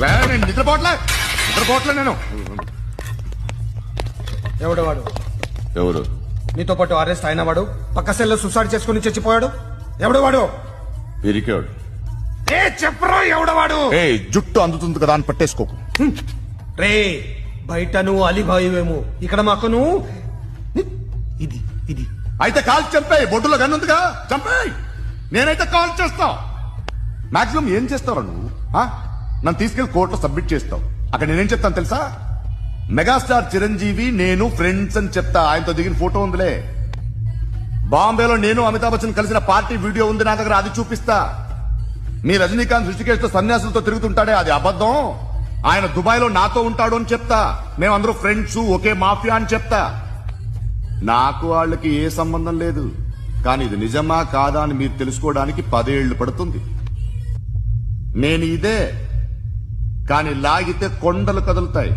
నేను నిద్రపోవట్లే నేను. ఎవడు వాడు? ఎవరు? నీతో పాటు అరెస్ట్ అయిన వాడు, పక్క సెల్లో సూసైడ్ చేసుకుని చచ్చిపోయాడు. ఎవడు వాడు? పిరికాడు. చెప్పరా ఎవడవాడు? జుట్టు అందుతుంది కదా అని పట్టేసుకోకు. రే బయట నువ్వు అలీబాయివేమో, ఇక్కడ మాకు నువ్వు ఇది ఇది అయితే కాల్ చంపేయి. బొడ్డులో గన్నుందిగా చంపేయి. నేనైతే కాల్ చేస్తా. మాక్సిమం ఏం చేస్తావు నువ్వు? నన్ను తీసుకెళ్లి కోర్టులో సబ్మిట్ చేస్తావు. అక్కడ నేనేం చెప్తాను తెలుసా? మెగాస్టార్ చిరంజీవి నేను ఫ్రెండ్స్ అని చెప్తా. ఆయనతో దిగిన ఫోటో ఉందిలే. బాంబేలో నేను అమితాబ్ బచ్చన్ కలిసిన పార్టీ వీడియో ఉంది నా దగ్గర, అది చూపిస్తా. మీ రజనీకాంత్ ఋషికేశ్ తో సన్యాసులతో తిరుగుతుంటాడే, అది అబద్ధం. ఆయన దుబాయ్ లో నాతో ఉంటాడు అని చెప్తా. మేమందరూ ఫ్రెండ్స్, ఒకే మాఫియా అని చెప్తా. నాకు వాళ్ళకి ఏ సంబంధం లేదు. కానీ ఇది నిజమా కాదా అని మీరు తెలుసుకోవడానికి 10 ఏళ్లు పడుతుంది. నేను ఇదే, కానీ లాగితే కొండలు కదులుతాయి.